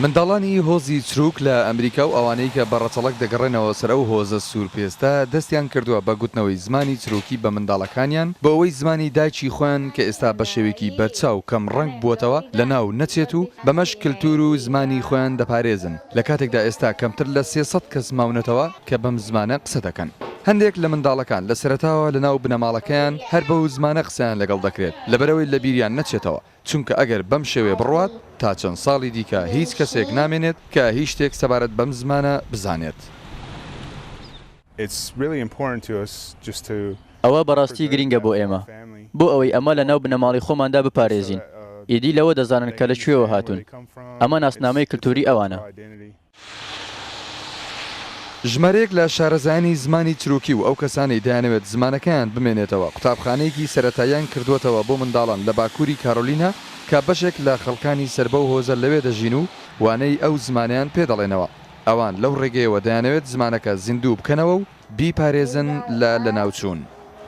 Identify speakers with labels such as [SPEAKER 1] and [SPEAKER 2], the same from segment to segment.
[SPEAKER 1] منداڵانی هۆزی چروک لە ئەمریکا و ئەوانەی کە بەڕەچەڵک دەگەڕێنەوە سەر ئەو هۆزە سوورپێستە دەستیان کردووە بە گوتنەوەی زمانی چروکی بە منداڵەکانیان بە ئەوەی زمانی دایکی خۆیان کە ئێستا بە شێوێکی بەرچاو کەم ڕەنگ بووەتەوە لە ناو نەچێت و بەمەش کللتور و زمانی خۆیان دەپارێزن لە کاتێکدا ئێستا کەمتر لە 300 کەس ماونەتەوە کە بەم زمانە قسە دەکەن. هەندێک لە منداڵەکان لە سەرەتاوە لە ناو بنەماڵەکەیان هەر بەو زمانە قسەیان لەگەڵ دەکرێت لەبەرەوەی لە بیریان نەچێتەوە چونکە ئەگەر بەم شێوێ بڕوات تا چەند ساڵی دیکە هیچ کەسێک نامێنێت کە هیچ شتێک سەبارەت بەم زمانە بزانێت.
[SPEAKER 2] ئەوە بەڕاستی گرینگە بۆ ئێمە بۆ ئەوەی ئەمە لە ناو بنەماڵی خۆماندا بپارێزین. ئیدی لەوە دەزانن کە لەکوێوە هاتوون. ئەمە ناسنامەی کللتوری ئەوانە.
[SPEAKER 1] ژمارەیەک لە شارەزایانی زمانی چروکی و ئەو کەسانی دەیانەوێت زمانەکەیان بمێنێتەوە قوتابخانەیەکی سەرەتاییان کردوێتەوە بۆ منداڵان لە باکووری کارۆلینا کە بەشێک لە خەڵکانی سەربە و هۆزە لەوێ دەژین و وانەی ئەو زمانیان پێدەڵێنەوە. ئەوان لەو ڕێگەیەوە دەیانەوێت زمانەکە زیندوو بکەنەوە و بیپارێزن لە ناوچوون.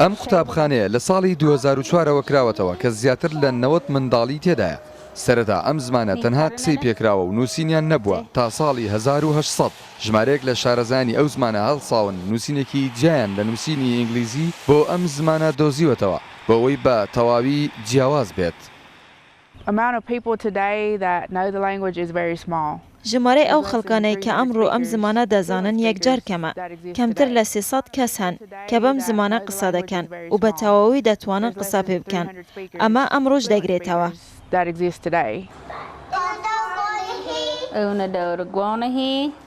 [SPEAKER 1] ئەم قوتابخانەیە لە ساڵی 2004ەوە کراوەتەوە کە زیاتر لە 90 منداڵی تێدایە. سەرەتا ئەم زمانە تەنها قسەی پێکراوە و نووسینیان نەبووە تا ساڵی 1800 ژمارەیەک لە شارەزانی ئەو زمانە هەڵساون نووسینێکی جیایان لە نووسینی ئینگلیزی بۆ ئەم زمانە دۆزیوەتەوە بۆ ئەوەی بە تەواوی جیاواز بێت.
[SPEAKER 3] ژمارەی ئەو خەڵکانەی کە ئەمڕۆ ئەم زمانە دەزانن یەکجار کەمە کەمتر لە 300 کەس هەن کە بەم زمانە قسە دەکەن و بە تەواوی دەتوانن قسە پێ بکەن. ئەمە ئەمڕۆژ دەگرێتەوە.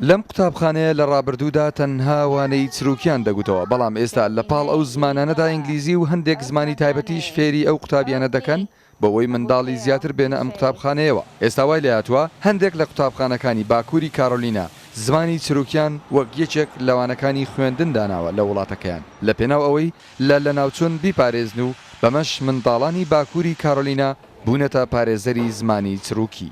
[SPEAKER 1] لەم قوتابخانەیە لە ڕابردوودا تەنها وانەی چروکیان دەگوتەوە بەڵام ئێستا لە پاڵ ئەو زمانانەدا ئینگلیزی و هەندێک زمانی تایبەتیش فێری ئەو قوتابیانە دەکەن بە ئەوەی منداڵی زیاتر بێنە ئەم قوتابخانەیەوە. ئێستا وای لە هاتووە هەندێک لە قوتابخانەکانی باکووری کارۆلینا زمانی چروکیان وەک یەکێک لەوانەکانی خوێندن داناوە لە وڵاتەکەیان لە پێناو ئەوەی لە ناوچوون بیپارێزن و بەمەش منداڵانی باکووری کارۆلینا بوونەتە پارێزەری زمانی چروکی.